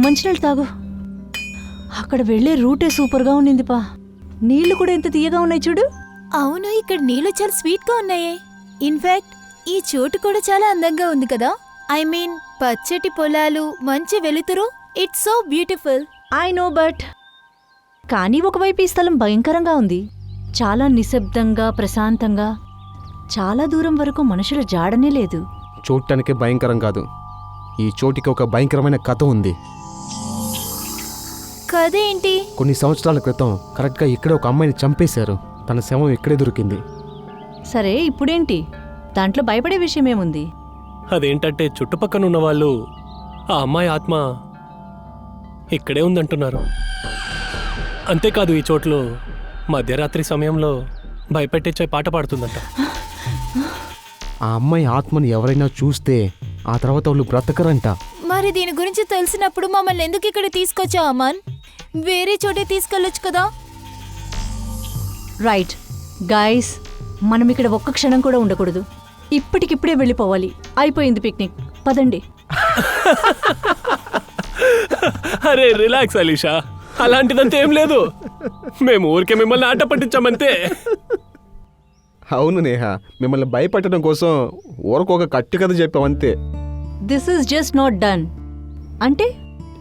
మంచినీళ్ళు తాగు. అక్కడ వెళ్లే రూటే సూపర్గా ఉన్నింది పా. నీళ్లు కూడా ఎంత తీయగా ఉన్నాయి చూడు. అవును, ఇక్కడ నీళ్లు చాలా స్వీట్ గా ఉన్నాయే. ఇన్ఫాక్ట్ ఈ చోటు కూడా చాలా అందంగా ఉంది కదా. ఐ మీన్ పచ్చటి పొలాలు, మంచి వెలుతురు. It's so beautiful. I know, but కానీ ఒకవైపు ఈ స్థలం భయంకరంగా ఉంది. చాలా నిశ్శబ్దంగా, ప్రశాంతంగా. చాలా దూరం వరకు మనుషుల జాడనే లేదు. చూడటానికి భయంకరం కాదు, ఈ చోటికి ఒక భయంకరమైన కథ ఉంది. కథ ఏంటి? కొన్ని సంవత్సరాల క్రితం కరెక్ట్గా ఇక్కడే ఒక అమ్మాయిని చంపేశారు. తన శవం ఇక్కడే దొరికింది. సరే, ఇప్పుడేంటి? దాంట్లో భయపడే విషయమేముంది? అదేంటంటే చుట్టుపక్కన ఉన్న వాళ్ళు ఆ అమ్మాయి ఆత్మ ఇక్కడే ఉందంటున్నారు. అంతేకాదు, ఈ చోట్లో మధ్యరాత్రి సమయంలో భయపెట్టించే పాట పాడుతుందంట. ఆ అమ్మాయి ఆత్మని ఎవరైనా చూస్తే ఆ తర్వాత వాళ్ళు బ్రతకరంట. మరి దీని గురించి తెలిసినప్పుడు మమ్మల్ని ఎందుకు ఇక్కడ తీసుకొచ్చావు అమన్? వేరే చోటే తీసుకెళ్ళొచ్చు కదా. రైట్ గైస్, మనం ఇక్కడ ఒక్క క్షణం కూడా ఉండకూడదు. ఇప్పటికిప్పుడే వెళ్ళిపోవాలి. అయిపోయింది పిక్నిక్, పదండి. అరే రిలాక్స్ అలీషా, అలాంటిదంతా ఏం లేదు. మేము ఊరికే మిమ్మల్ని ఆట పట్టించామంతే. అవును నేహ, మిమ్మల్ని భయపెట్టడం కోసం ఊరకొక కట్టు కథ చెప్పామంతే. This is just not done. అంటే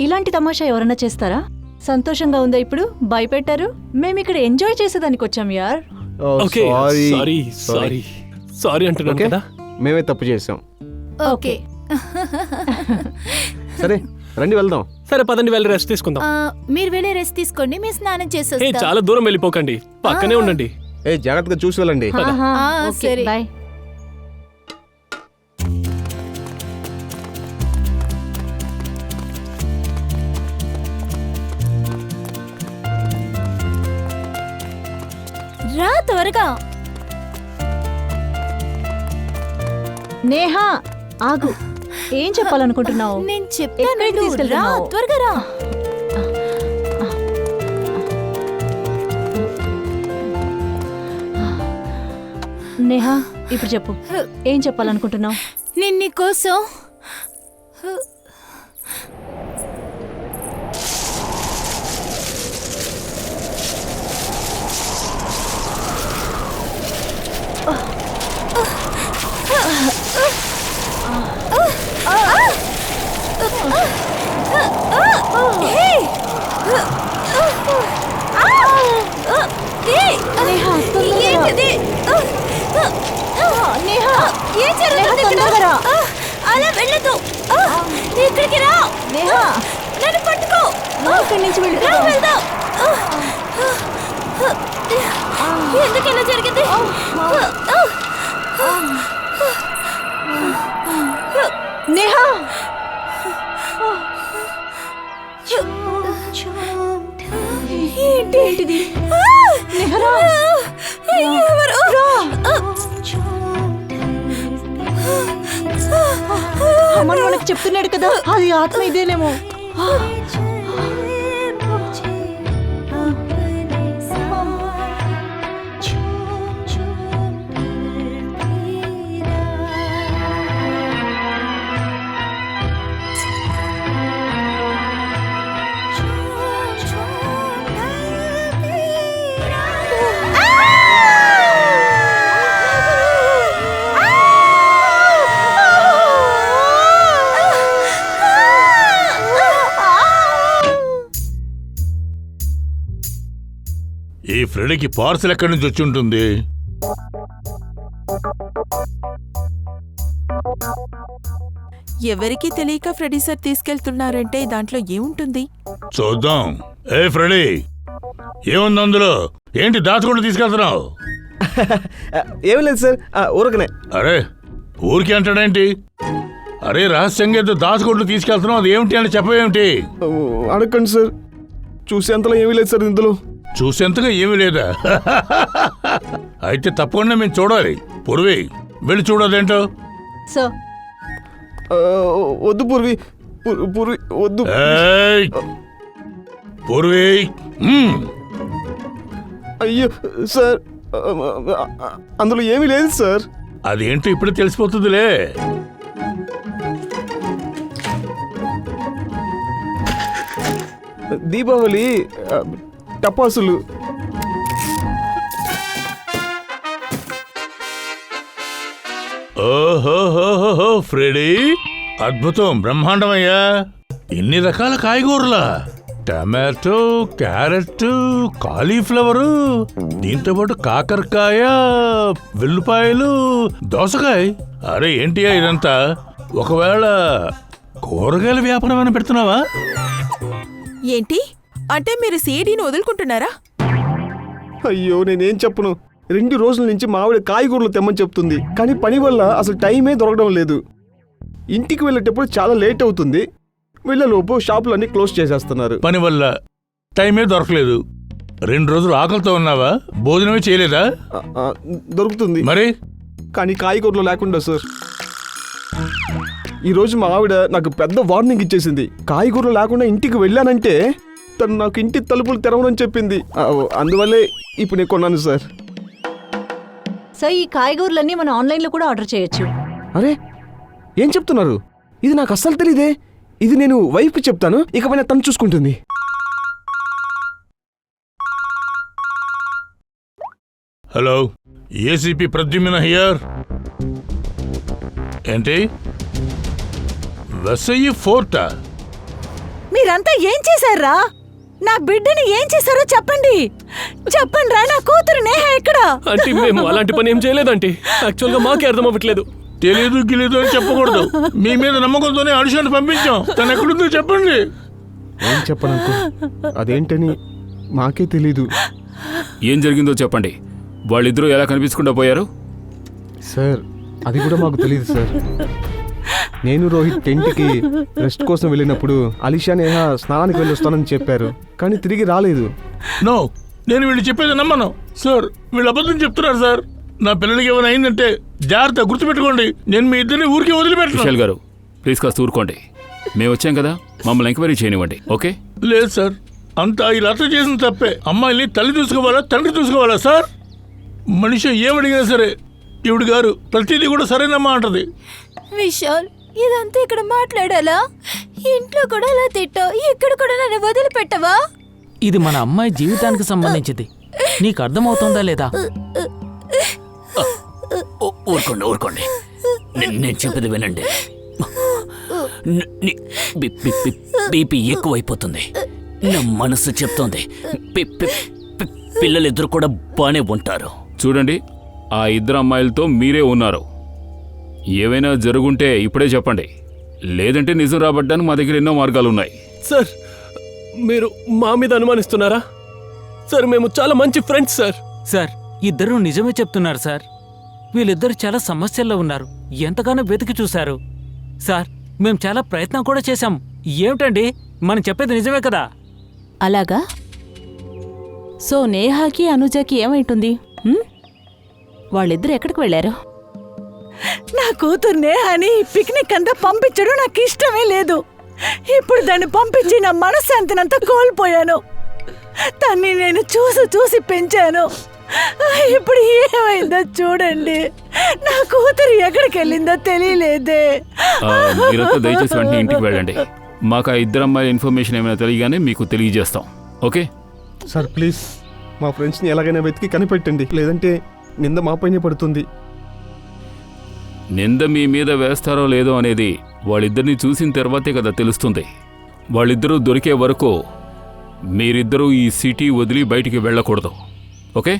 ఇలాంటి తమాషా ఎవరన్నా చేస్తారా? సంతోషంగా ఉందా ఇప్పుడు? భయపెట్టారు, మేమిక్కడ ఎంజాయ్ చేసేదానికి వచ్చాం యార్. ఓకే, సారీ సారీ సారీ అంటున్నాను కదా. మేమే తప్పు చేసాం. ఓకే, సరే రండి వెళ్దాం. సరే పదండి, వెళ్ళి రెస్ట్ తీసుకుందాం. మీరు వెళ్ళి రెస్ట్ తీసుకోండి, మీ స్నానం చేసేస్తా. చాలా దూరం వెళ్ళిపోకండి, పక్కనే ఉండండి. జాగ్రత్తగా చూసి వెళ్ళండి. సరే, బాయ్. రా త్వరగా. నేహా ఆగు, ఏం చెప్పాలనుకుంటున్నావు? నేను చెప్తాను, ఎక్కడికి రా తీసుకెళ్తున్నావు? త్వరగా రా. నేహా ఇప్పుడు చెప్పు, ఏం చెప్పాలనుకుంటున్నావు? నేను నీకోసం అలా వెళ్ళదు. ఇక్కడికి రా. నన్ను పట్టుకో. ఇక్కడి నుంచి వెళ్దాం. ఎందుకు ఇలా జరిగింది? నేహా, ఏంటిది? అమ్మని వాళ్ళకి చెప్తున్నాడు కదా, అది ఆత్మ ఇదేనేమో. ఈ ఫ్రెడీకి పార్సల్ ఎక్కడి నుంచి వచ్చి ఉంటుంది? ఎవరికి తెలియక ఫ్రెడీ సార్ తీసుకెళ్తున్నారంటే దాంట్లో ఏముంటుంది? చూద్దాం. ఏ ఫ్రెడీ, ఏముంది అందులో? ఏంటి దాచుకుంటూ తీసుకెళ్తున్నావు? ఏం లేదు సార్, ఊరకనే. అరే ఊరికి అంటాడేంటి? అరే రహస్యంగా ఏదో దాచుకుంటూ తీసుకెళ్తున్నావు, అది ఏమిటి అని చెప్పవేమిటి? అడగండి సార్, చూసేంతలో ఏమీ లేదు సార్ ఇందులో. చూసేంతగా ఏమీ లేదా? అయితే తప్పకుండా మేము చూడాలి. పూర్వి వెళ్ళి చూడదేంటో. సార్ వద్దు పూర్వి, పూర్వి వద్దు. పూర్వి, అయ్యో సార్, అందులో ఏమీ లేదు సార్. అదేంటో ఇప్పుడు తెలిసిపోతుందిలే. దీపావళి టపాసులు. ఓహోహోహో ఫ్రెడీ, అద్భుతం, బ్రహ్మాండమయ్యా. ఇన్ని రకాల కాయగూరలా? టమాటో, క్యారెట్, కాలీఫ్లవరు, దీంతో పాటు కాకరకాయ, వెల్లుపాయలు, దోసకాయ. అరే ఏంటియా ఇదంతా? ఒకవేళ కూరగాయల వ్యాపారం ఏమైనా పెడుతున్నావా? ఏంటి అంటే మీరు సీడీని వదులుకుంటున్నారా? అయ్యో నేనేం చెప్పను. 2 రోజుల నుంచి మా ఆవిడ కాయగూరలు తెమ్మని చెప్తుంది, కానీ పని వల్ల అసలు టైమే దొరకడం లేదు. ఇంటికి వెళ్ళేటప్పుడు చాలా లేట్ అవుతుంది. వెళ్ళలోపు షాపులన్నీ క్లోజ్ చేసేస్తున్నారు. పని వల్ల టైమే దొరకలేదు. 2 రోజులు ఆకలితో ఉన్నావా? భోజనమే చేయలేదా? దొరుకుతుంది మరి కానీ కాయగూరలు లేకుండా సార్. ఈరోజు మా ఆవిడ నాకు పెద్ద వార్నింగ్ ఇచ్చేసింది. కాయగూరలు లేకుండా ఇంటికి వెళ్ళానంటే తను నాకు ఇంటి తలుపులు తెరవనని చెప్పింది. అందువల్లే ఇప్పుడు నేను కొన్నాను సార్. సార్ ఈ కాయగూరలన్నీ మనం ఆన్లైన్లో కూడా ఆర్డర్ చేయొచ్చు. అరే ఏం చెప్తున్నారు? ఇది నాకు అస్సలు తెలీదే. ఇది నేను వైఫ్కి చెప్తాను, ఇకపైన తను చూసుకుంటుంది. Hello, ACP Pradyumna here. ఏంటి వెసయ్యి ఫోర్టా? మీరంతా ఏం చేశారా? నా బిడ్డని ఏం చేశారో చెప్పండి. చెప్పండి రా, నా కూతురు నేహ ఎక్కడ? అంటే మేము అలాంటి పని ఏం చేయలేదంటే యాక్చువల్గా మాకే అర్థం అవ్వట్లేదు. తెలియదు గిలేదు అని చెప్పకూడదు. మీ మీద నమ్మకంతోనే అడిషన్ పంపించాం. తను ఎక్కడుందో చెప్పండి. ఏం చెప్పను, అదేంటని మాకే తెలీదు. ఏం జరిగిందో చెప్పండి. వాళ్ళిద్దరూ ఎలా కనిపించకుండా పోయారు? సార్ అది కూడా మాకు తెలియదు సార్. నేను రోహిత్ టెంట్కి రెస్ట్ కోసం వెళ్ళినప్పుడు అలీషా నేహ స్నానానికి వెళ్ళి వస్తానని చెప్పారు, కానీ తిరిగి రాలేదు. నో, నేను వీళ్ళు చెప్పేది నమ్మను సార్. వీళ్ళు అబద్ధం చెప్తున్నారు సార్. నా పిల్లలకి ఏమైనా అయిందంటే జాగ్రత్త గుర్తుపెట్టుకోండి. నేను మీ ఇద్దరిని ఊరికి వదిలిపెట్టాను. విశాల్ గారు ప్లీజ్ కాస్త ఊరుకోండి. మేము వచ్చాం కదా, మమ్మల్ని ఎంక్వైరీ చేయనివ్వండి. ఓకే? లేదు సార్, అంతా ఇలా అర్థం చేసిన తప్పే. అమ్మాయిని తల్లి చూసుకోవాలా తండ్రి చూసుకోవాలా సార్? మనిషి ఏమడిగినా సరే ఈవిడ గారు ప్రతిదీ కూడా సరేనమ్మా అంటది. విశాల్, ఇదంతా ఇక్కడ మాట్లాడాలా? ఇంట్లో కూడా అలా తిట్టావు, ఇక్కడ కూడా నన్ను వదిలిపెట్టవా? ఇది మన అమ్మాయి జీవితానికి సంబంధించింది. నీకు అర్థమవుతుందా లేదా? ఊరుకోండి ఊరుకోండి, నేను చెప్పేది వినండి. బీపీ ఎక్కువైపోతుంది. నా మనసు చెప్తోంది పిల్లలిద్దరు కూడా బానే ఉంటారు. చూడండి, ఆ ఇద్దరు అమ్మాయిలతో మీరే ఉన్నారు. ఏవైనా జరుగుంటే ఇప్పుడే చెప్పండి, లేదంటే నిజం రాబడ్డానికి మా దగ్గర ఎన్నో మార్గాలు ఉన్నాయి. సార్ మీరు మా మీద అనుమానిస్తున్నారా? సార్ మేము చాలా మంచి ఫ్రెండ్స్ సార్. సార్ ఇద్దరూ నిజమే చెప్తున్నారు సార్. వీళ్ళిద్దరు చాలా సమస్యల్లో ఉన్నారు. ఎంతగానో వెతికి చూశారు సార్. మేము చాలా ప్రయత్నం కూడా చేశాం. ఏమిటండి, మనం చెప్పేది నిజమే కదా? అలాగా? సో నేహాకి అనుజకి ఏమైంటుంది? వాళ్ళిద్దరు ఎక్కడికి వెళ్ళారు? నా కూతురు నేహాని పిక్నిక్ అంతా పంపించడం నాకు ఇష్టమే లేదు. ఇప్పుడు దాన్ని పంపించి నా మనశ్శాంతినంతా కోల్పోయాను. తన్ని నేను చూసి పెంచాను. ఇప్పుడు ఏమైందో చూడండి. నా కూతురు ఎక్కడికి వెళ్ళిందో తెలియలేదే. మీరంతా దయచేసి వెంటనే ఇంటికి వెళ్ళండి. మాకు ఆ ఇద్దరు అమ్మాయి ఇన్ఫర్మేషన్ ఏమైనా తెలియగానే మీకు తెలియజేస్తాం. ఓకే సార్ ప్లీజ్ మా ఫ్రెండ్స్ని ఎలాగైనా వెతికి కనిపెట్టండి, లేదంటే నింద మాపైనే పడుతుంది. నింద మీ మీద వేస్తారో లేదో అనేది వాళ్ళిద్దరిని చూసిన తర్వాతే కదా తెలుస్తుంది. వాళ్ళిద్దరూ దొరికే వరకు మీరిద్దరూ ఈ సిటీ వదిలి బయటికి వెళ్ళకూడదు. ఓకే?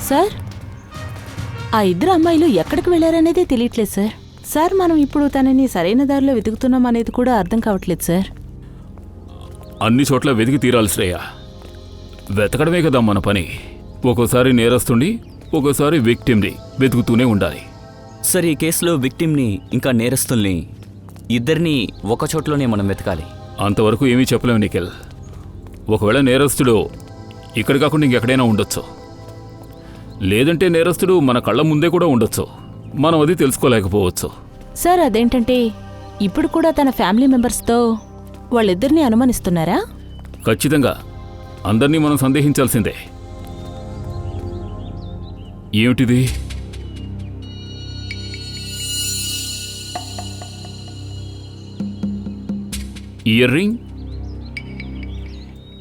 సార్ ఆ ఇద్దరు అమ్మాయిలు ఎక్కడికి వెళ్ళారనేది తెలియట్లేదు సార్. సార్ మనం ఇప్పుడు తనని సరైన దారిలో వెతుకుతున్నాం అనేది కూడా అర్థం కావట్లేదు సార్. అన్ని చోట్ల వెతికి తీరాలి శ్రేయ. వెతకడమే కదా మన పని. ఒక్కోసారి నేరస్తుని, ఒక్కోసారి విక్టిమ్ని వెతుకుతూనే ఉండాలి. సార్, ఈ కేసులో విక్టిమ్ని ఇంకా నేరస్తుల్ని ఇద్దరిని ఒక చోట్లోనే మనం వెతకాలి. అంతవరకు ఏమీ చెప్పలేము నిఖిల్. ఒకవేళ నేరస్తుడు ఇక్కడ కాకుండా ఇంకెక్కడైనా ఉండొచ్చు, లేదంటే నేరస్తుడు మన కళ్ళ ముందే కూడా ఉండొచ్చు. మనం అది తెలుసుకోలేకపోవచ్చు. సార్ అదేంటంటే ఇప్పుడు కూడా తన ఫ్యామిలీ మెంబర్స్తో వాళ్ళిద్దరినీ అనుమానిస్తున్నారా? ఖచ్చితంగా అందర్నీ మనం సందేహించాల్సిందే. ఏమిటిది? Ear ring.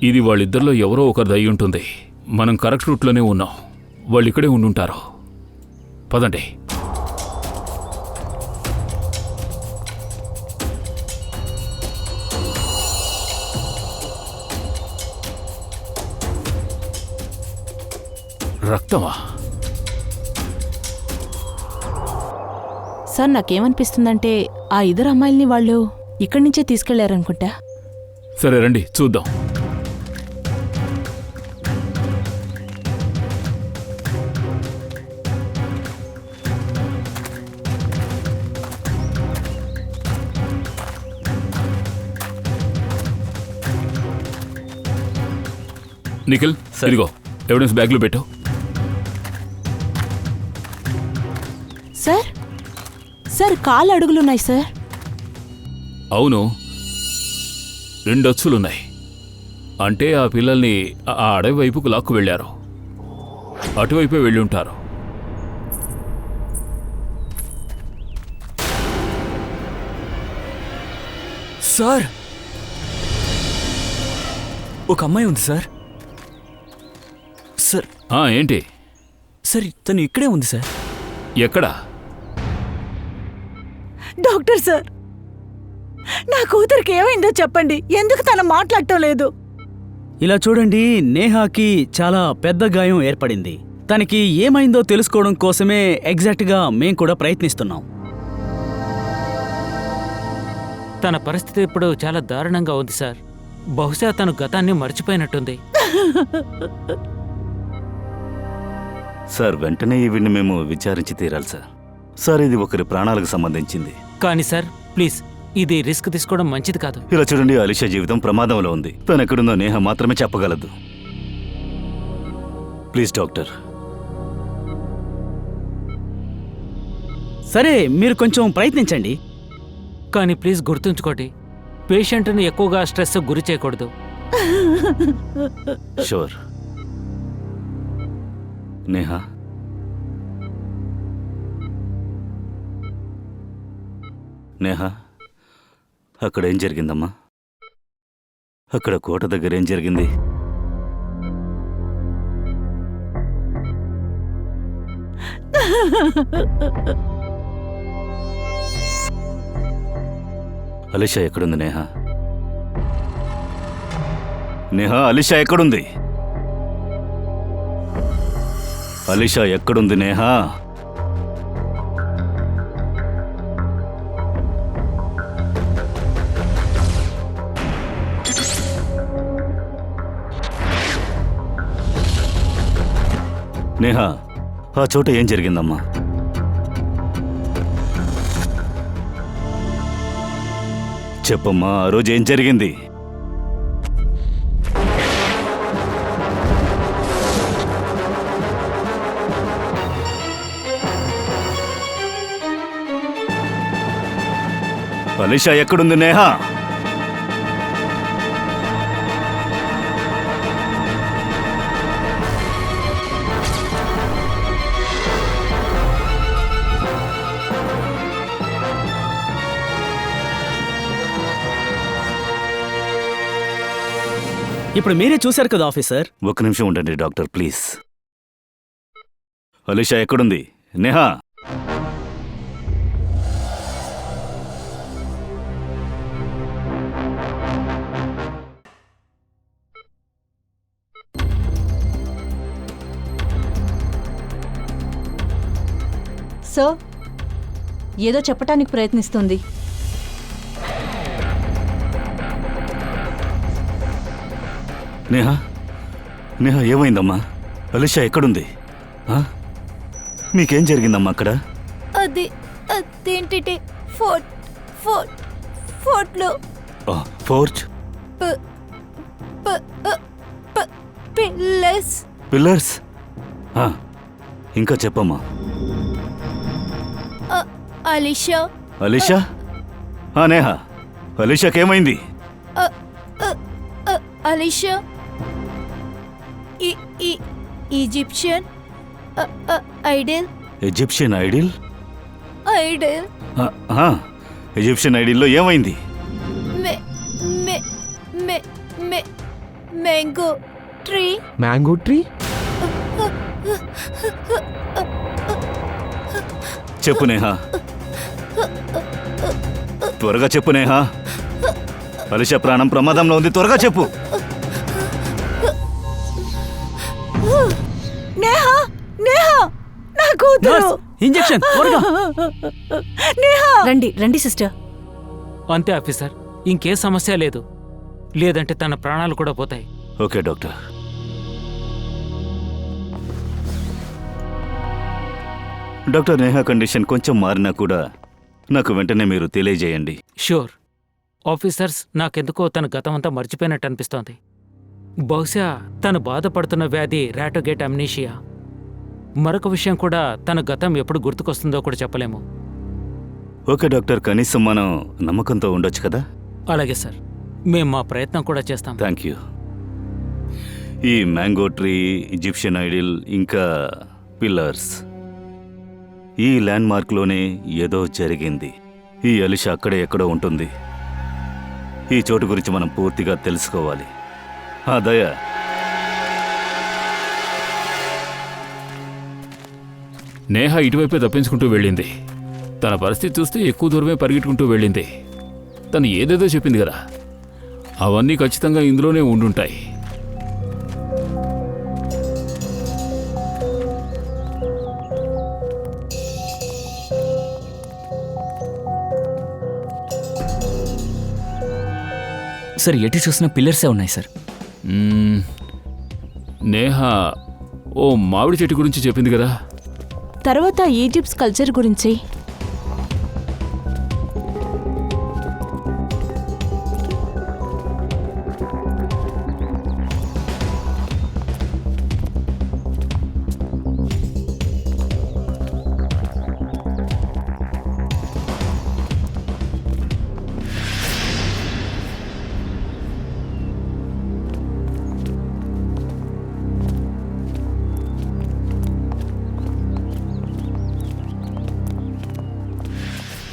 ఇది వాళ్ళిద్దరిలో ఎవరో ఒకరిది అయి ఉంటుంది. మనం కరెక్ట్ రూట్లోనే ఉన్నాం. వాళ్ళు ఇక్కడే ఉండుంటారు. పదండి. రక్తమా? సార్ నాకేమనిపిస్తుందంటే ఆ ఇద్దరు అమ్మాయిల్ని వాళ్ళు ఇక్కడి నుంచే తీసుకెళ్లారనుకుంటా. సరే రండి చూద్దాం. నిఖిల్, ఇదిగో ఎవిడెన్స్ బ్యాగ్లో పెట్టు. సార్ సార్ కాళ్ళు అడుగులున్నాయి సార్. అవును, 2 అచ్చులున్నాయి. అంటే ఆ పిల్లల్ని ఆ అడవి వైపుకు లాక్కు వెళ్ళారు. అటువైపే వెళ్ళి ఉంటారు. సార్, ఒక అమ్మాయి ఉంది సార్. సార్ ఏంటి? సార్ తను ఇక్కడే ఉంది సార్. ఎక్కడా? డాక్టర్ సార్, నా కూతురికి ఏమైందో చెప్పండి. ఎందుకు తను మాట్లాడటం లేదు? ఇలా చూడండి, నేహాకి చాలా పెద్ద గాయం ఏర్పడింది. తనకి ఏమైందో తెలుసుకోవడం కోసమే ఎగ్జాక్ట్గా మేం కూడా ప్రయత్నిస్తున్నాం. తన పరిస్థితి ఇప్పుడు చాలా దారుణంగా ఉంది సార్. బహుశా తను గతాన్ని మర్చిపోయినట్టుంది. సార్, వెంటనే ఈవిడ్ని మేము విచారించి తీరాలి సార్. సార్, ఇది ఒకరి ప్రాణాలకు సంబంధించింది. కానీ సార్ ప్లీజ్, ఇది రిస్క్ తీసుకోవడం మంచిది కాదు. ఇలా చూడండి, అలిషా జీవితం ప్రమాదంలో ఉంది. తను ఎక్కడుందో నేహ మాత్రమే చెప్పగలదు. Please doctor. సరే, మీరు కొంచెం ప్రయత్నించండి. కానీ ప్లీజ్ గుర్తుంచుకోండి, పేషెంట్ని ఎక్కువగా స్ట్రెస్ గురి చేయకూడదు. షూర్. నేహ, నేహ, అక్కడ ఏం జరిగిందమ్మా? అక్కడ కోట దగ్గర ఏం జరిగింది? అలిషా ఎక్కడుంది నేహ? నేహ, అలిషా ఎక్కడుంది? అలిషా ఎక్కడుంది నేహ? నేహ, ఆ చోట ఏం జరిగిందమ్మా? చెప్పమ్మా, ఆ రోజు ఏం జరిగింది? అలిషా ఎక్కడుంది నేహ? ఇప్పుడు మీరే చూశారు కదా ఆఫీసర్. ఒక్క నిమిషం ఉండండి డాక్టర్, ప్లీజ్. అలిషా ఎక్కడుంది? నేహా, సార్, ఏదో చెప్పటానికి ప్రయత్నిస్తుంది. నేహా నేహా ఏమైందమ్మా? అలిషా ఎక్కడుంది? ఆ? మీకేం జరిగిందమ్మా అక్కడ? అదేంటి ఫోర్ట్లో ఫోర్ట్ పిల్లర్స్. పిల్లర్స్? ఇంకా చెప్పమ్మా. అలిషా అలిషా? నేహా అలిషాకేమైంది? Alisha Egyptian idol. Egyptian idol? Idol Egyptian ఐడిల్లో ఏమైంది? Mango tree. Mango tree? చెప్పు నేహా, త్వరగా చెప్పు నేహా. అలిషా ప్రాణం ప్రమాదంలో ఉంది, త్వరగా చెప్పు. నేహా నేహా నా కూతురు. ఇంజెక్షన్ త్వరగా. నేహా రండి సిస్టర్. అంతే ఆఫీసర్, ఇంకే సమస్య లేదు. లేదంటే తన ప్రాణాలు కూడా పోతాయి. Okay doctor. Doctor, Neha condition కొంచెం మారినా కూడా నాకు వెంటనే మీరు తెలియజేయండి. Sure officers. నాకెందుకో తన గతం అంతా మర్చిపోయినట్టు అనిపిస్తోంది. బహుశా తను బాధపడుతున్న వ్యాధి రాటోగేట్ అమ్నీషియా. మరొక విషయం కూడా, తన గతం ఎప్పుడు గుర్తుకొస్తుందో కూడా చెప్పలేము. ఓకే డాక్టర్, కనీసం మనం నమ్మకంతో ఉండొచ్చు కదా? అలాగే సార్, మేము మా ప్రయత్నం కూడా చేస్తాం. Thank you. ఈ మ్యాంగో ట్రీ, ఈజిప్షియన్ ఐడిల్, ఇంకా పిల్లర్స్, ఈ ల్యాండ్ మార్క్లోనే ఏదో జరిగింది. ఈ అలిషా అక్కడే ఎక్కడో ఉంటుంది. ఈ చోటు గురించి మనం పూర్తిగా తెలుసుకోవాలి. దయ, నేహా ఇటువైపే తప్పించుకుంటూ వెళ్ళింది. తన పరిస్థితి చూస్తే ఎక్కువ దూరమే పరిగెట్టుకుంటూ వెళ్ళింది. తను ఏదేదో చెప్పింది కదా, అవన్నీ ఖచ్చితంగా ఇందులోనే ఉండుంటాయి. సార్, ఎటు చూసిన పిల్లర్సే ఉన్నాయి సార్. నేహా ఓ మామిడి చెట్టు గురించి చెప్పింది కదా. తర్వాత ఈజిప్ట్స్ కల్చర్ గురించి.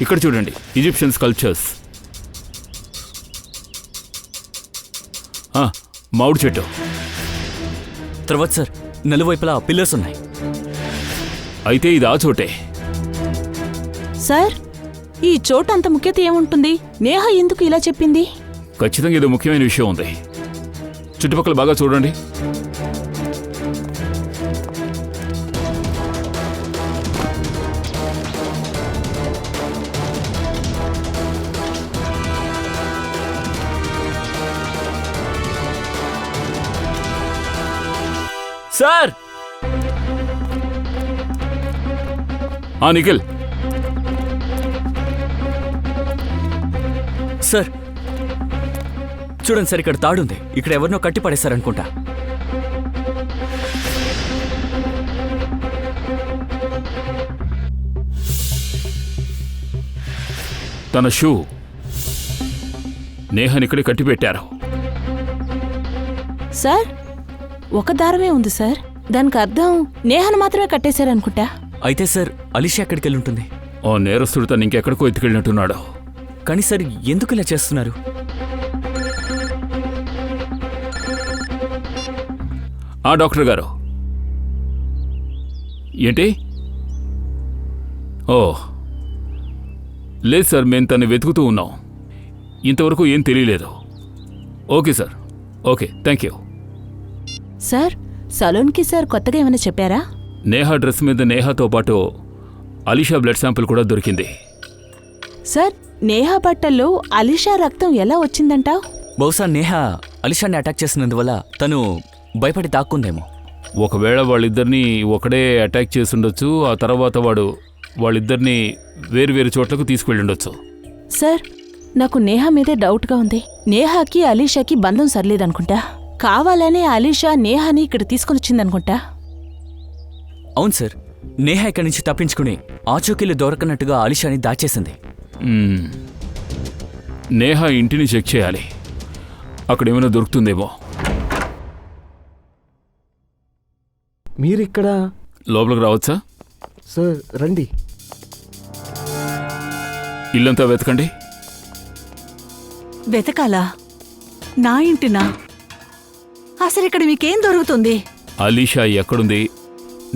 ఇక్కడ చూడండి, ఈజిప్షియన్స్ కల్చర్స్. మామిడి చెట్టు. తర్వాత సార్, నలువైపులా పిల్లర్స్ ఉన్నాయి. అయితే ఇది ఆ చోటే. సార్, ఈ చోటు అంత ముఖ్యత ఏముంటుంది? నేహ ఎందుకు ఇలా చెప్పింది? ఖచ్చితంగా ఏదో ముఖ్యమైన విషయం ఉంది. చుట్టుపక్కల బాగా చూడండి. సార్! నిఖిల్. సార్ చూడండి సార్, ఇక్కడ తాడుంది. ఇక్కడ ఎవరినో కట్టి పడేశారనుకుంటా. తన షూ నేహనిక్కడే కట్టిపెట్టారు. సార్, ఒక దారమే ఉంది సార్. దానికి అర్థం నేహను మాత్రమే కట్టేశారనుకుంటా. అయితే సార్, అలిషా ఎక్కడికి వెళ్ళి ఉంటుంది? ఓ నేరస్తుడు తను ఇంకెక్కడికో ఎత్తుకెళ్ళినట్టున్నాడు. కానీ సార్, ఎందుకు ఇలా చేస్తున్నారు? డాక్టర్ గారు. ఏంటి? లేదు సార్, మేము తను వెతుకుతూ ఉన్నాం. ఇంతవరకు ఏం తెలియలేదు. Okay sir, okay, thank you. Sir, సలూన్కి సార్ కొత్తగా ఏమైనా చెప్పారా? నేహా డ్రెస్ మీద నేహాతో పాటు అలిషా బ్లడ్ శాంపిల్ కూడా దొరికింది. సార్, నేహా బట్టల్లో అలిషా రక్తం ఎలా వచ్చిందంటావ్? బహుశా నేహా అలిషాని అటాక్ చేసినందువల్ల తను భయపడి దాక్కుందేమో. ఒకవేళ వాళ్ళిద్దరినీ ఒకడే అటాక్ చేసుండొచ్చు. ఆ తర్వాత వాడు వాళ్ళిద్దరినీ వేరు చోట్లకు తీసుకువెళ్ళుండొచ్చు. సార్, నాకు నేహా మీదే డౌట్గా ఉంది. నేహాకి అలీషాకి బంధం సర్లేదనుకుంటా. కావాలనే అలీషా నేహాని ఇక్కడ తీసుకొనిచ్చిందనుకుంటా. అవును సార్, నేహ ఇక్కడి నుంచి తప్పించుకుని ఆచూకీలు దొరకనట్టుగా అలిషాని దాచేసింది. నేహ ఇంటిని చెక్ చేయాలి, అక్కడేమైనా దొరుకుతుందేమో. మీరిక్కడ లోపలికి రావచ్చా? సార్ రండి. ఇల్లంతా వెతకండి. వెతకాలా? నా ఇంటినా? అసలు ఇక్కడ మీకేం దొరుకుతుంది? అలీషా ఎక్కడుంది,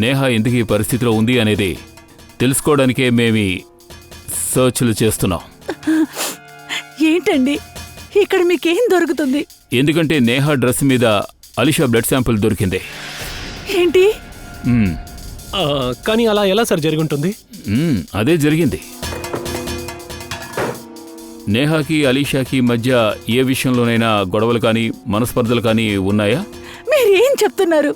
నేహ ఎందుకు ఈ పరిస్థితిలో ఉంది అనేది తెలుసుకోవడానికే మేమీ సర్చ్లు చేస్తున్నాం. ఏంటండి ఇక్కడ మీకేం దొరుకుతుంది? ఎందుకంటే నేహ డ్రెస్ మీద అలీషా బ్లడ్ శాంపుల్ దొరికింది. ఏంటి? కానీ అలా ఎలా సార్ జరుగుంటుంది? అదే జరిగింది. నేహాకి అలీషాకి మధ్య ఏ విషయంలోనైనా గొడవలు కానీ మనస్పర్ధలు కానీ ఉన్నాయా? మీరేం చెప్తున్నారు?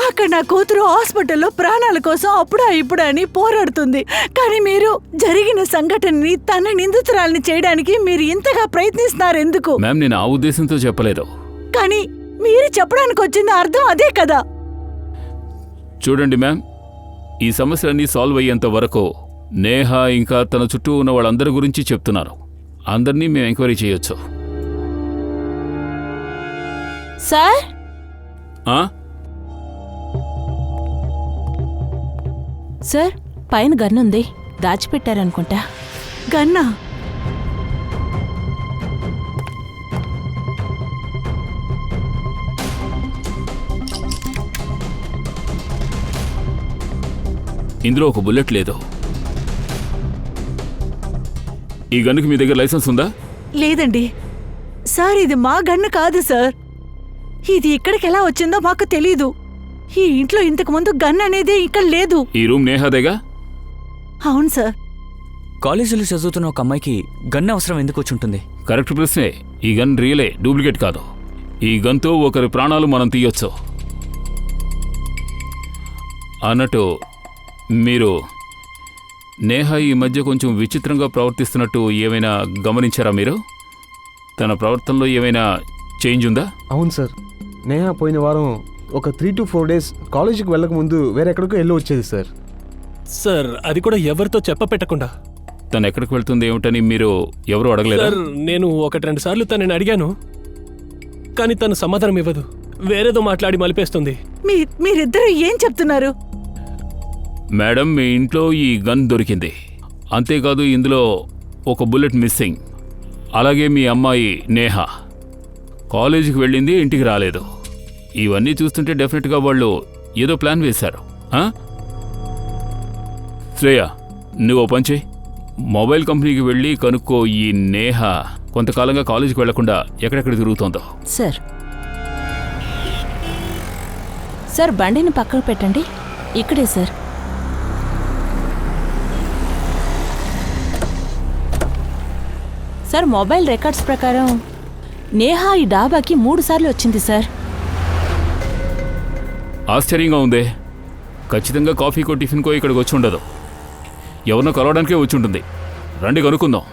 అక్కడ నా కూతురు హాస్పిటల్లో ప్రాణాల కోసం అప్పుడా ఇప్పుడా అని పోరాడుతుంది. కానీ మీరు జరిగిన సంఘటనని తన నిందితురాల్ని చేయడానికి మీరు ఇంతగా ప్రయత్నిస్తున్నారు ఎందుకు? మ్యామ్, నేను ఆ ఉద్దేశంతో చెప్పలేదు. కానీ మీరు చెప్పడానికి వచ్చింది అర్థం అదే కదా. చూడండి మ్యామ్, ఈ సమస్యలన్నీ సాల్వ్ అయ్యేంత వరకు నేహ ఇంకా తన చుట్టూ ఉన్న వాళ్ళందరి గురించి చెప్తున్నారు. అందరినీ మేము ఎంక్వైరీ చేయొచ్చు. సార్, సార్, పైన గన్నుంది, దాచిపెట్టారనుకుంటా. గన్నా? ఇందులో ఒక బుల్లెట్ లేదు. ఈ గన్నుకి మీ దగ్గర లైసెన్స్ ఉందా? లేదండి సార్, ఇది మా గన్ను కాదు సార్. ఇది ఇక్కడికి ఎలా వచ్చిందో మాకు తెలీదు. ఈ ఇంట్లో ఇంతకు ముందు గన్ అనేదే ఇక్కడ లేదు. ఈ రూమ్ నేహాదేగా? అవును సార్. కాలేజీలో చదువుతున్న ఒక అమ్మాయికి గన్ అవసరం ఎందుకు వచ్చి ఉంటుంది? కరెక్ట్ ప్రశ్నే. ఈ గన్ రియలే, డూప్లికేట్ కాదు. ఈ గన్తో ఒకరి ప్రాణాలు మనం తీయొచ్చు. అన్నట్టు మీరు నేహ ఈ మధ్య కొంచెం విచిత్రంగా ప్రవర్తిస్తున్నట్టు ఏమైనా గమనించారా మీరు? తన ప్రవర్తనలో ఏమైనా చేంజ్ ఉందా? అవును సార్, నేహ పోయిన వారం ఒక 3 to 4 days కాలేజీకి వెళ్ళక ముందు వేరెక్కడికో వెళ్ళి వచ్చేది సార్. సార్, అది కూడా ఎవరితో చెప్పపెట్టకుండా. తను ఎక్కడికి వెళ్తుంది ఏమిటని మీరు ఎవరు అడగలేదు? సార్, నేను 1-2 సార్లు తనని అడిగాను, కానీ తను సమాధానం ఇవ్వదు. వేరేదో మాట్లాడి మలిపేస్తుంది. మీరిద్దరూ ఏం చెప్తున్నారు? మేడం, మీ ఇంట్లో ఈ గన్ దొరికింది. అంతేకాదు ఇందులో ఒక బుల్లెట్ మిస్సింగ్. అలాగే మీ అమ్మాయి నేహ కాలేజీకి వెళ్ళింది, ఇంటికి రాలేదు. ఇవన్నీ చూస్తుంటే డెఫినెట్గా వాళ్ళు ఏదో ప్లాన్ వేశారు. శ్రేయ, నువ్వు ఓ పని చేయి, మొబైల్ కంపెనీకి వెళ్ళి కనుక్కో ఈ నేహ కొంతకాలంగా కాలేజీకి వెళ్లకుండా ఎక్కడెక్కడ తిరుగుతోందో. సార్, సార్, బండిని పక్కకు పెట్టండి. ఇక్కడే సార్. సార్, మొబైల్ రికార్డ్స్ ప్రకారం నేహా ఈ డాబాకి 3 సార్లు వచ్చింది సార్. ఆశ్చర్యంగా ఉందే. ఖచ్చితంగా కాఫీకో టిఫిన్కో ఇక్కడికి వచ్చి ఉండదు. ఎవరినో కలవడానికే వచ్చి ఉంటుంది. రండి కనుక్కుందాం.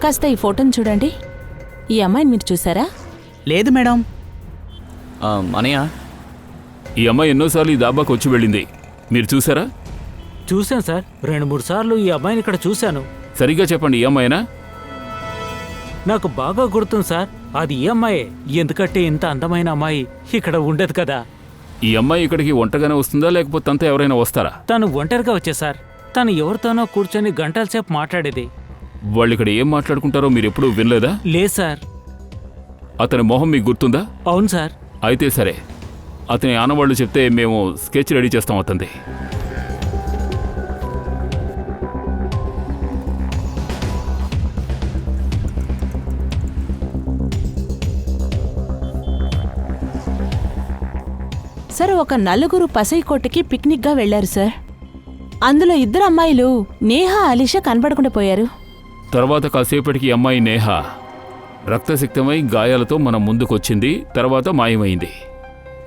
కాస్త ఈ ఫోటోని చూడండి. ఈ అమ్మాయిని మీరు చూసారా? లేదు మేడం. అనయ్య, ఈ అమ్మాయి ఎన్నోసార్లు ఈ దాబాకు వచ్చి వెళ్ళింది, మీరు చూసారా? చూశాను సార్, 2-3 సార్లు ఈ అమ్మాయిని ఇక్కడ చూశాను. సరిగ్గా చెప్పండి, ఈ అమ్మాయినా? నాకు బాగా గుర్తుంది సార్, అది ఈ అమ్మాయే. ఎందుకంటే ఇంత అందమైన అమ్మాయి ఇక్కడ ఉండదు కదా. ఈ అమ్మాయి ఇక్కడికి ఒంటరిగానే వస్తుందా, లేకపోతే అంతా ఎవరైనా వస్తారా? తను ఒంటరిగా వచ్చే సార్. తను ఎవరితోనో కూర్చొని గంటల సేపు మాట్లాడేది. వాళ్ళు ఇక్కడ ఏం మాట్లాడుకుంటారో మీరు ఎప్పుడూ వినలేదా? లేదు సార్. అతని మొహం మీకు గుర్తుందా? అవును సార్. అయితే సరే, అతని ఆనవాళ్ళు చెప్తే మేము స్కెచ్ రెడీ చేస్తాం అతనిది. సార్, ఒక 4 పసైకోటకి పిక్నిక్గా వెళ్లారు సార్. అందులో 2 అమ్మాయిలు నేహా, అలీషా కనబడకుండా పోయారు. తర్వాత కాసేపటికి ఈ అమ్మాయి నేహ రక్తసిక్తమై గాయాలతో మన ముందుకొచ్చింది, తర్వాత మాయమైంది.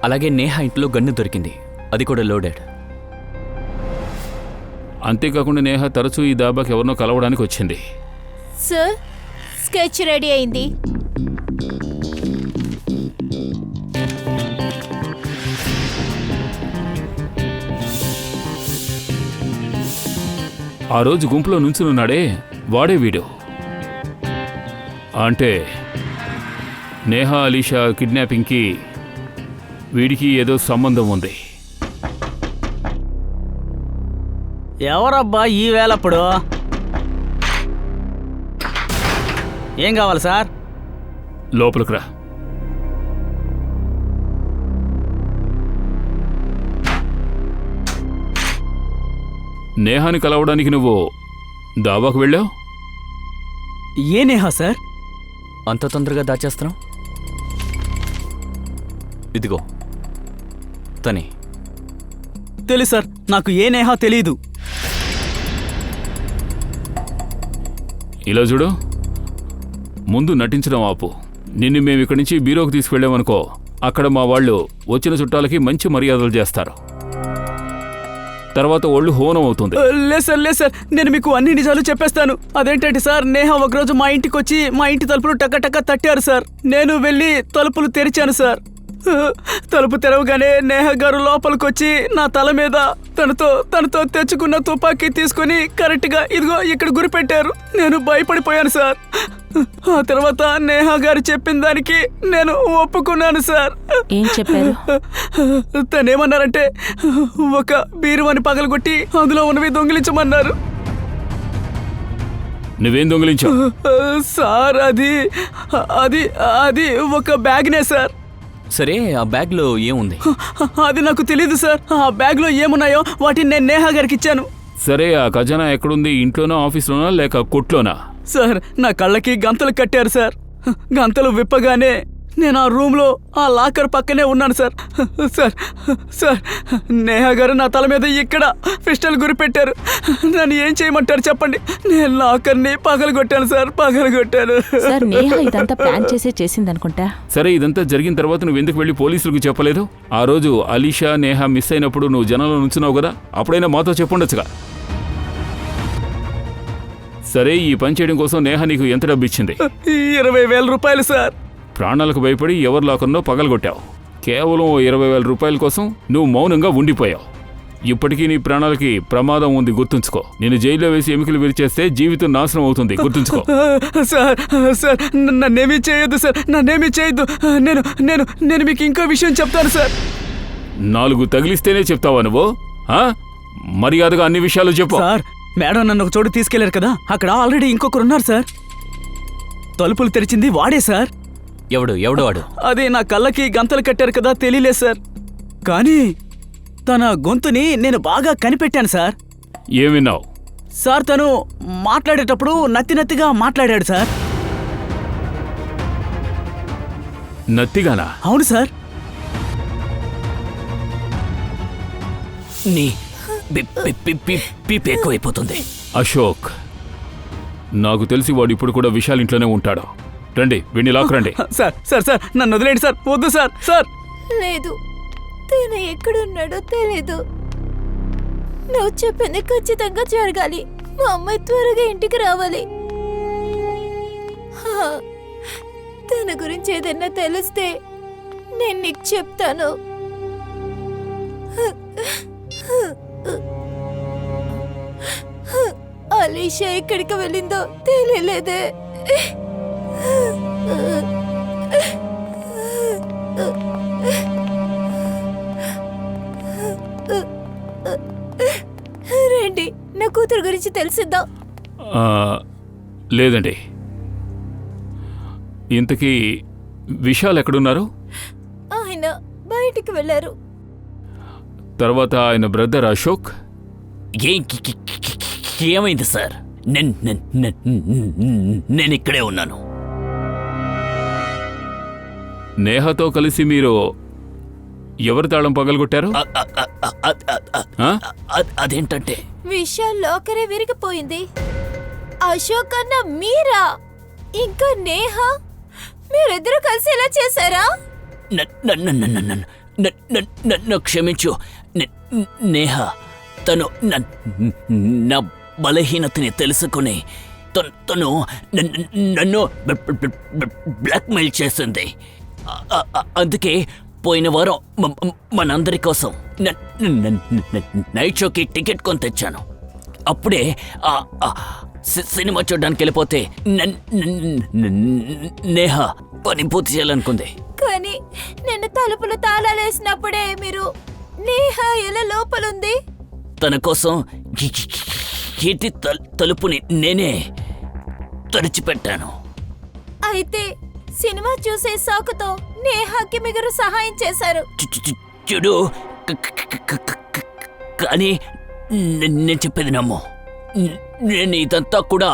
అలాగే నేహ ఇంట్లో గన్ను దొరికింది, అది కూడా లోడెడ్. అంతేకాకుండా నేహ తరచూ ఈ దాబాకి ఎవరినో కలవడానికి వచ్చింది. సార్, స్కెచ్ రెడీ అయింది. ఆ రోజు గుంపులో నుంచునున్నాడే వాడే వీడు. అంటే నేహా అలీషా కిడ్నాపింగ్కి వీడికి ఏదో సంబంధం ఉంది. ఎవరబ్బా ఈ వేళప్పుడు? ఏం కావాలి సార్? లోపలికి రా. నేహాని కలవడానికి నువ్వు దాబాకు వెళ్ళావు? ఏ నేహా సార్? అంత తొందరగా దాచేస్తున్నావు? ఇదిగో తనే. తెలుసు సార్, నాకు ఏ నేహా తెలీదు. ఇలా చూడు, ముందు నటించడం ఆపు. నిన్ను మేము ఇక్కడి నుంచి బీరోకి తీసుకెళ్ళామనుకో, అక్కడ మా వాళ్ళు వచ్చిన చుట్టాలకి మంచి మర్యాదలు చేస్తారు. తర్వాత ఒళ్ళు హోనం అవుతుంది. లేదు సార్, నేను మీకు అన్ని నిజాలు చెప్పేస్తాను. అదేంటంటే సార్, నేహా ఒకరోజు మా ఇంటికి వచ్చి మా ఇంటి తలుపులు టక్క తట్టారు సార్. నేను వెళ్ళి తలుపులు తెరిచాను సార్. తలుపు తెరవగానే నేహా గారు లోపలికొచ్చి నా తల మీద తనతో తెచ్చుకున్న తుపాకీ తీసుకుని కరెక్ట్గా ఇదిగో ఇక్కడ గురిపెట్టారు. నేను భయపడిపోయాను సార్. ఆ తర్వాత నేహా గారు చెప్పిన దానికి నేను ఒప్పుకున్నాను సార్. ఏం చెప్పారు? తనేమన్నారంటే ఒక బీరువాని పగలగొట్టి అందులో ఉన్నవి దొంగిలించమన్నారు. నువ్వేం దొంగిలించావు? సార్ అది ఒక బ్యాగ్నే సార్. సరే, ఆ బ్యాగ్లో ఏముంది? అది నాకు తెలీదు సార్. ఆ బ్యాగ్లో ఏమున్నాయో వాటిని నేను నేహా గారికి ఇచ్చాను. సరే, ఆ ఖజానా ఎక్కడుంది? ఇంట్లోనా, ఆఫీస్లోనా, లేక కొట్లోనా? సార్, నా కళ్ళకి గంతలు కట్టారు సార్. గంతలు విప్పగానే నేను ఆ రూమ్లో ఆ లాకర్ పక్కనే ఉన్నాను సార్. సార్ నేహా గారు నా తల మీద ఇక్కడ పిస్టల్ గురి పెట్టారు. నన్ను ఏం చేయమంటారు చెప్పండి? నేను లాకర్ని పగలగొట్టాను సార్, పగలగొట్టాను. సార్, నేహా ఇదంతా ప్లాన్ చేసిందనుకుంటా. సరే, ఇదంతా జరిగిన తర్వాత నువ్వు ఎందుకు వెళ్ళి పోలీసులకు చెప్పలేదు? ఆ రోజు అలీషా నేహా మిస్ అయినప్పుడు నువ్వు జనంలో నుంచున్నావు కదా, అప్పుడైనా మాతో చెప్పుండొచ్చుగా. సరే, ఈ పని చేయడం కోసం నేహా నీకు ఎంత డబ్బు ఇచ్చింది? 20,000 రూపాయలు సార్. ప్రాణాలకు భయపడి ఎవరి లాకర్నో పగలగొట్టావు. కేవలం 20,000 రూపాయల కోసం నువ్వు మౌనంగా ఉండిపోయావు. ఇప్పటికీ నీ ప్రాణాలకి ప్రమాదం ఉంది, గుర్తుంచుకో. నేను జైల్లో వేసి ఎముకలు విరిచేస్తే జీవితం నాశనం అవుతుంది, గుర్తుంచుకో. సార్ నన్నేమీ చేయొద్దు సార్, నన్నేమీ చేయొద్దు. నేను మీకు ఇంకో విషయం చెప్తాను సార్. 4 తగిలిస్తేనే చెప్తావా నువ్వు? మర్యాదగా అన్ని విషయాలు చెప్పు. సార్, మేడం నన్ను ఒక చోటు తీసుకెళ్లారు కదా, అక్కడ ఆల్రెడీ ఇంకొకరు ఉన్నారు సార్. తలుపులు తెరిచింది వాడే సార్. ఎవడు వాడు? అది నా కళ్ళకి గంతలు కట్టారు కదా, తెలియలేదు సార్. కానీ తన గొంతుని నేను బాగా కనిపెట్టాను సార్. ఏం విన్నావు? సార్, తను మాట్లాడేటప్పుడు నత్తిగా మాట్లాడాడు సార్. నత్తిగానా? అవును సార్. నీ పీపీ ఎక్కువైపోతుంది. అశోక్, నాకు తెలిసి వాడు ఇప్పుడు కూడా విశాల్ ఇంట్లోనే ఉంటాడు. రండి, వీడిని లాక్కురండి. సార్ నన్ను వదిలేండి సార్. వద్దు సార్. లేదు, తను ఎక్కడున్నాడో తెలీదు. నువ్వు చెప్పింది ఖచ్చితంగా జరగాలి. మా అమ్మాయి త్వరగా ఇంటికి రావాలి. తన గురించి ఏదైనా తెలిస్తే నేను నీకు చెప్తాను. అలీషా ఎక్కడికి వెళ్ళిందో తెలియలేదే. రండి, నా కూతురు గురించి తెలిసిందా? లేదండి. ఇంతకీ విశాల్ ఎక్కడున్నారు? ఆయన బయటికి వెళ్ళారు. తర్వాత ఆయన బ్రదర్ అశోక్ ఏమైంది సార్? నేను ఇక్కడే ఉన్నాను. నేహతో కలిసి మీరు ఎవరి తాళం పగలగొట్టారు? అదేంటంటే విశాల్ లాకరే విరిగిపోయింది. అశోక్ అన్న మీరా? ఇంకా నేహ? మీరిద్దరూ కలిసి ఇలా చేశారా? నన్ను క్షమించు నేహ. తను నా బలహీనతని తెలుసుకుని తను నన్ను బ్లాక్మెయిల్ చేసింది. అందుకే పోయిన వారం మనందరి కోసం నైట్ షోకి టికెట్ కొని తెచ్చాను. అప్పుడే సినిమా చూడడానికి వెళ్ళిపోతే నేహ పని పూర్తి చేయాలనుకుంది. కానీ నిన్న తలుపులు తాళాలేసినప్పుడే మీరు నేహ ఎలా లోపలుంది? తన కోసం కీర్తి తలుపుని నేనే తెరిచిపెట్టాను. అయితే సినిమా చూసే సాకుతో నేహాకి మీరు సహాయం చేశారు. చూడు, కానీ నేను చెప్పేది నమ్ము. నేను ఇదంతా కూడా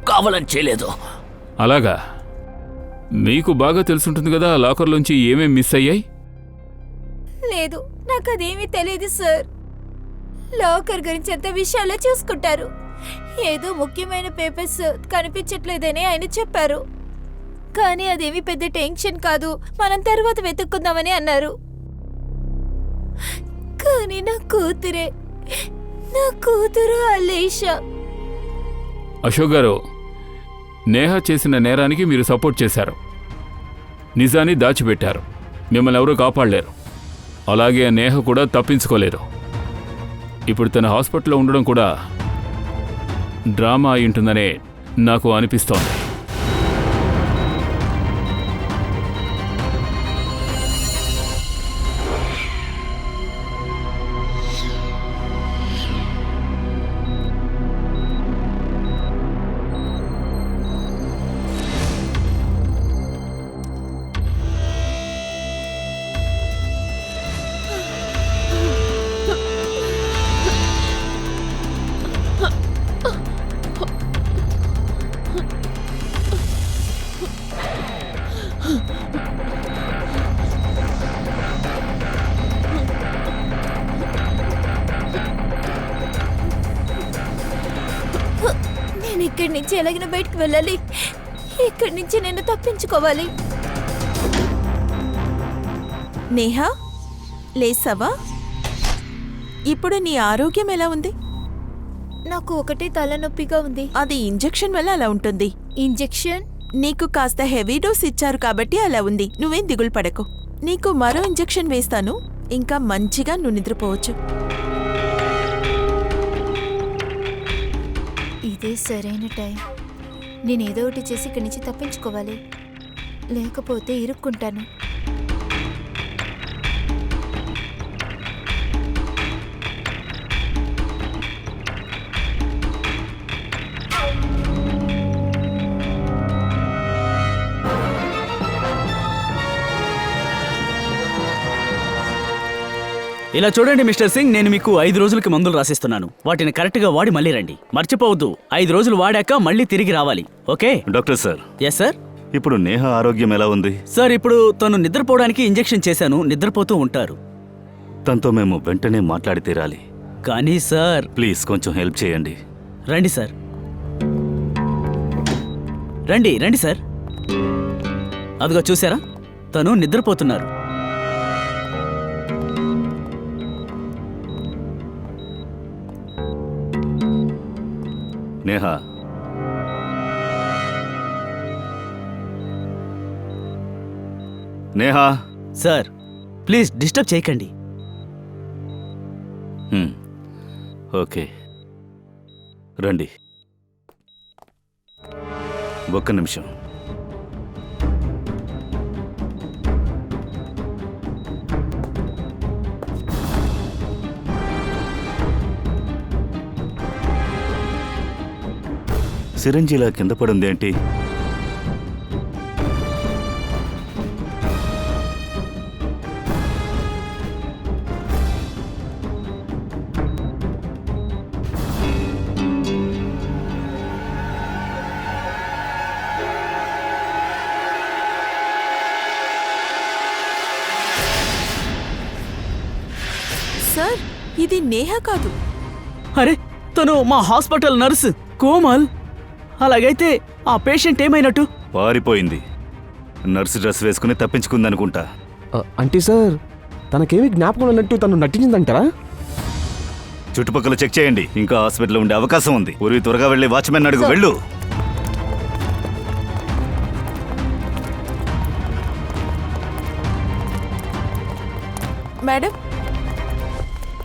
కావాలని చేయలేదు. అలాగా? మీకు బాగా తెలుసుంటుంది కదా లాకర్లోంచి ఏమేం మిస్ అయ్యాయి. లేదు, నాకు అదేమీ తెలియదు సార్. లాకర్ గురించి అంత విషయాలే చూసుకుంటారు. ఏదో ముఖ్యమైన పేపర్స్ కనిపించట్లేదని ఆయన చెప్పారు. కానీ అదేమీ పెద్ద టెన్షన్ కాదు, మనం తర్వాత వెతుక్కుందామని అన్నారు. కానీ నా కూతురు అలీషా. అశోక్ గారు, నేహ చేసిన నేరానికి మీరు సపోర్ట్ చేశారు. నిజాన్ని దాచిపెట్టారు. మిమ్మల్ని ఎవరూ కాపాడలేరు. అలాగే నేహ కూడా తప్పించుకోలేదు. ఇప్పుడు తన హాస్పిటల్లో ఉండడం కూడా డ్రామా అయి ఉంటుందనే నాకు అనిపిస్తోంది. నేను ఇక్కడి నుంచి ఎలాగైనా బయటకు వెళ్ళాలి. ఇక్కడి నుంచి నేను తప్పించుకోవాలి. నేహా, లేసావా? ఇప్పుడు నీ ఆరోగ్యం ఎలా ఉంది? నాకు ఒకటే తలనొప్పిగా ఉంది. అది ఇంజెక్షన్ వల్ల అలా ఉంటుంది. ఇంజెక్షన్? నీకు కాస్త హెవీ డోస్ ఇచ్చారు కాబట్టి అలా ఉంది. నువ్వేం దిగులు పడకు. నీకు మరో ఇంజెక్షన్ వేస్తాను. ఇంకా మంచిగా నువ్వు నిద్రపోవచ్చు. ఇదే సరైన టైం. నేనేదో ఒకటి చేసి ఇక్కడి నుంచి తప్పించుకోవాలి, లేకపోతే ఇరుక్కుంటాను. ఇలా చూడండి మిస్టర్ సింగ్, నేను మీకు 5 రోజులకి మందులు రాసిస్తున్నాను. వాటిని కరెక్ట్గా వాడి మళ్ళీ రండి. మర్చిపోవద్దు, 5 రోజులు వాడాక మళ్ళీ తిరిగి రావాలి. Okay doctor sir? Yes sir. ఇప్పుడు నేహ ఆరోగ్యం ఎలా ఉంది? సార్, ఇప్పుడు తను నిద్రపోవడానికి ఇంజెక్షన్ చేశాను. నిద్రపోతూ ఉంటారు. తనతో మేము వెంటనే మాట్లాడి తీరాలి. కానీ సార్, ప్లీజ్ కొంచెం హెల్ప్ చేయండి. రండి సార్, రండి రండి సార్. అదిగో చూసారా, తను నిద్రపోతున్నారు. Neha, Neha. Sir, please disturb చేయకండి. ఓకే, రండి. ఒక్క నిమిషం. సిరంజిలా కింద పడుందేంటి? సార్, ఇది నేహ కాదు. అరే, తను మా హాస్పిటల్ నర్సు కోమల్. అలాగైతే ఆ పేషెంట్ ఏమైనట్టు? పారిపోయింది. నర్సు డ్రెస్ వేసుకుని తప్పించుకుందనుకుంటా. అంటే సార్ తనకేమీ జ్ఞాపకం ఉన్నట్టు తను నటించిందంటారా? చుట్టుపక్కల చెక్ చేయండి. ఇంకా హాస్పిటల్లో ఉండే అవకాశం ఉంది. పూర్వి త్వరగా వెళ్ళి వాచ్మెన్ అడుగు. వెళ్ళు. మేడం,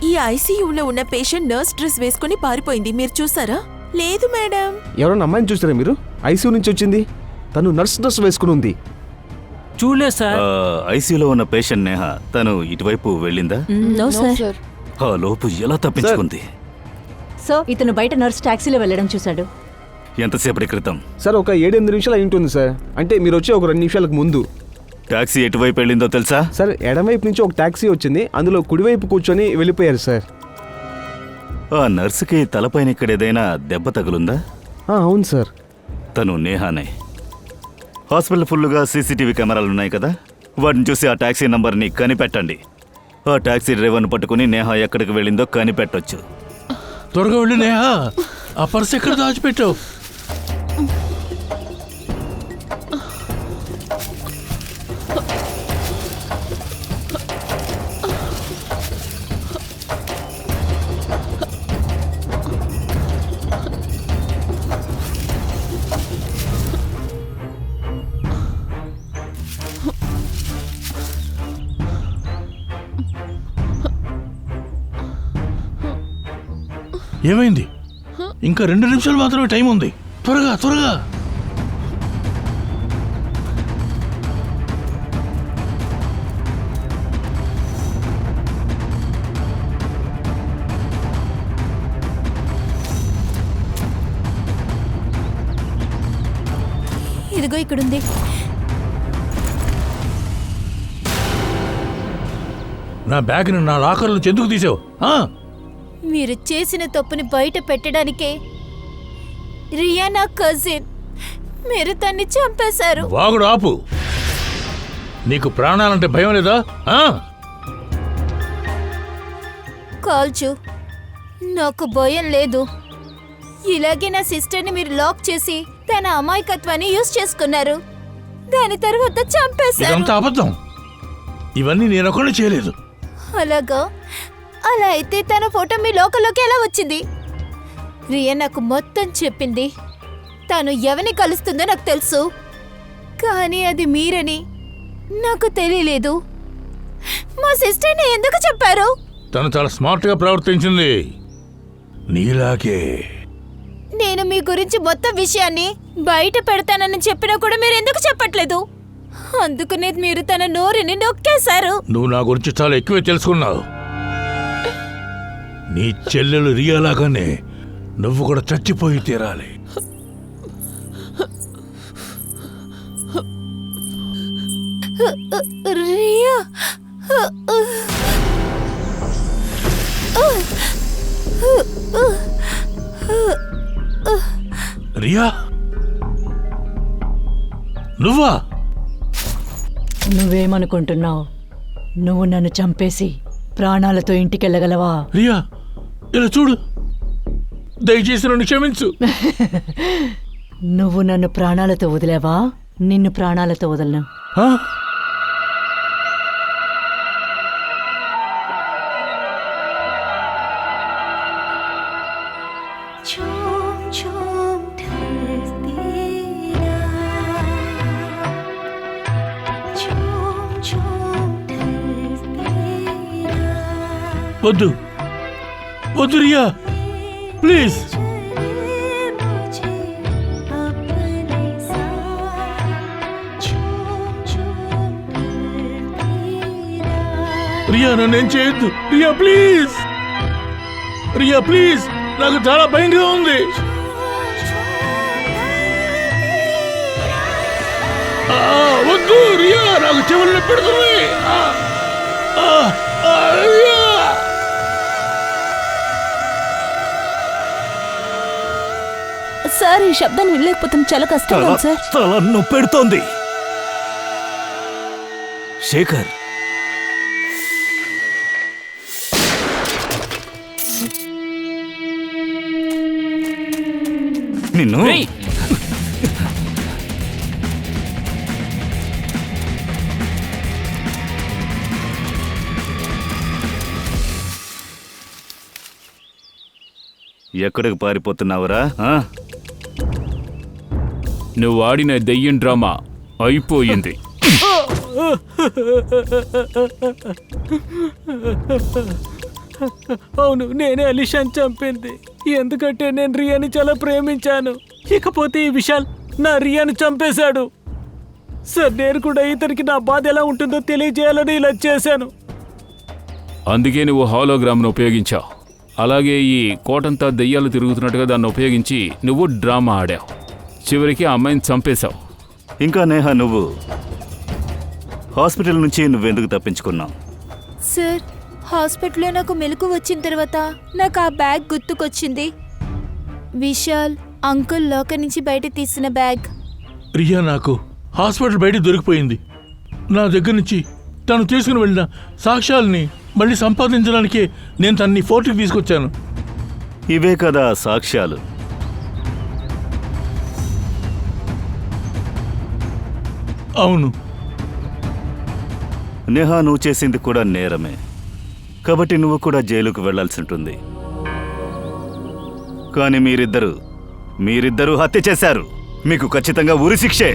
ఈ ఐసీయూలో ఉన్న పేషెంట్ నర్స్ డ్రెస్ వేసుకుని పారిపోయింది. మీరు చూసారా? లేదు మేడం. ఎవరైనా అమ్మాయిని చూసారా మీరు? ఐసీయూ నుంచి వచ్చింది. తను నర్స్ డ్రెస్ వేసుకుని ఉంది. చూడలేదు సార్. ఐసీయూలో ఉన్న పేషెంట్ నేహ తను ఇటువైపు వెళ్ళిందా? No sir. ఆ లోపు ఎలా తప్పించుకుంది? సో ఇతను బయట నర్స్ టాక్సీలో వెళ్ళడం చూశాడు. ఎంతసేపటి క్రితం? సార్ ఒక 7-8 నిమిషాలు అయి ఉంటుంది సార్. అంటే మీరు వచ్చి ఒక 2 నిమిషాలకు ముందు. టాక్సీ ఎటువైపు వెళ్ళిందో తెలుసా? సార్ ఎడమవైపు నుంచి ఒక టాక్సీ వచ్చింది. అందులో కుడివైపు కూర్చొని వెళ్ళిపోయారు సార్. ఆ నర్సుకి తలపైన ఇక్కడ ఏదైనా దెబ్బ తగులుందా? అవును సార్. తను నేహానే. హాస్పిటల్ ఫుల్లుగా సీసీటీవీ కెమెరాలు ఉన్నాయి కదా, వాటిని చూసి ఆ టాక్సీ నంబర్ని కనిపెట్టండి. ఆ టాక్సీ డ్రైవర్ని పట్టుకుని నేహా ఎక్కడికి వెళ్ళిందో కనిపెట్టొచ్చు. త్వరగా వెళ్ళి నేహా, ఆ పర్స్ ఎక్కడ దాచిపెట్టావు? ఏమైంది? ఇంకా 2 నిమిషాలు మాత్రమే టైం ఉంది. త్వరగా త్వరగా. ఇదిగో ఇక్కడుంది. నా బ్యాగ్ని నా లాకర్ నుంచి ఎందుకు తీసావు? మీరు చేసిన తప్పుని బయట పెట్టడానికే రియా నా కజిన్. మీరు తన్ని చంపేశారు. వాగుడు ఆపు. నీకు ప్రాణాలంటే భయం లేదా? కాల్చు, నాకు భయం లేదు. ఇలాగే నా సిస్టర్ని మీరు లాక్ చేసి తన అమాయకత్వాన్ని యూజ్ చేసుకున్నారు. దాని తర్వాత చంపేశారు. ఇదంతా అబద్ధం. ఇవన్నీ నేను ఒకటి చేయలేదు. అలాగా? అలా అయితే తన ఫోటో మీ లోకల్లోకి ఎలా వచ్చింది? రియా నాకు మొత్తం చెప్పింది. తను ఎవరిని కలుస్తుందో నాకు తెలుసు, కానీ అది మీరని నాకు తెలియలేదు. మా సిస్టర్ని ఎందుకు చెప్పారు? తను చాలా స్మార్ట్గా ప్రవర్తించింది, నీలాగే. నేను మీ గురించి మొత్తం విషయాన్ని బయట పెడతానని చెప్పినా కూడా మీరు ఎందుకు చెప్పట్లేదు? అందుకనే మీరు తన నోరుని నొక్కేశారు. నువ్వు నా గురించి చాలా ఎక్కువే తెలుసుకున్నావు. నీ చెల్లెలు రియాలాగానే నువ్వు కూడా చచ్చిపోయి తీరాలి. రియా, రియా, నువ్వా? నువ్వేమనుకుంటున్నావు? నువ్వు నన్ను చంపేసి ప్రాణాలతో ఇంటికెళ్ళగలవా? రియా, ఇలా చూడు, దయచేసి నన్ను క్షమించు. నువ్వు నన్ను ప్రాణాలతో వదిలేవా? నిన్ను ప్రాణాలతో వదలను. వద్దు వద్దు రియా, ప్లీజ్. రియా, నన్నేం చేయొద్దు. రియా ప్లీజ్, రియా ప్లీజ్, నాకు చాలా భయంగా ఉంది. వద్దు రియా, నాకు చెవులు పెడుతుంది. సార్, ఈ శబ్దాన్ని వినలేకపోతుంది. చాలా కష్టంగా ఉంది సార్. తల నొప్పెడుతోంది. శేఖర్, నిన్ను రేయ్! ఎక్కడికి పారిపోతున్నావురా ఆ? నువ్వు ఆడిన దెయ్యం డ్రామా అయిపోయింది. అవును, నేనే అలీషాని చంపింది. ఎందుకంటే నేను రియాని చాలా ప్రేమించాను. ఇకపోతే ఈ విశాల్ నా రియాని చంపేశాడు. సార్, నేను కూడా ఇతనికి నా బాధ ఎలా ఉంటుందో తెలియజేయాలని ఇలా చేశాను. అందుకే నువ్వు హాలోగ్రామ్ను ఉపయోగించావు. అలాగే ఈ కోటంతా దెయ్యాలు తిరుగుతున్నట్టుగా దాన్ని ఉపయోగించి నువ్వు డ్రామా ఆడావు. చివరికి ఆ అమ్మాయిని చంపేశావు. ఇంకా నేహ, నువ్వు హాస్పిటల్ నుంచి నువ్వెందుకు తప్పించుకున్నావు? సార్, హాస్పిటల్లో నాకు మెలకు వచ్చిన తర్వాత నాకు ఆ బ్యాగ్ గుర్తుకొచ్చింది. విశాల్ అంకుల్ లోకర్ నుంచి బయట తీసిన బ్యాగ్. రియా నాకు హాస్పిటల్ బయట దొరికిపోయింది. నా దగ్గర నుంచి తను తీసుకుని వెళ్ళిన సాక్ష్యాలని మళ్ళీ సంపాదించడానికే నేను తన్ని ఫోర్ట్కి తీసుకొచ్చాను. ఇవే కదా సాక్ష్యాలు. అవును. నేహా, నువ్వు చేసింది కూడా నేరమే. కాబట్టి నువ్వు కూడా జైలుకు వెళ్లాల్సి ఉంటుంది. కానీ మీరిద్దరూ హత్య చేశారు. మీకు ఖచ్చితంగా ఉరి శిక్షే.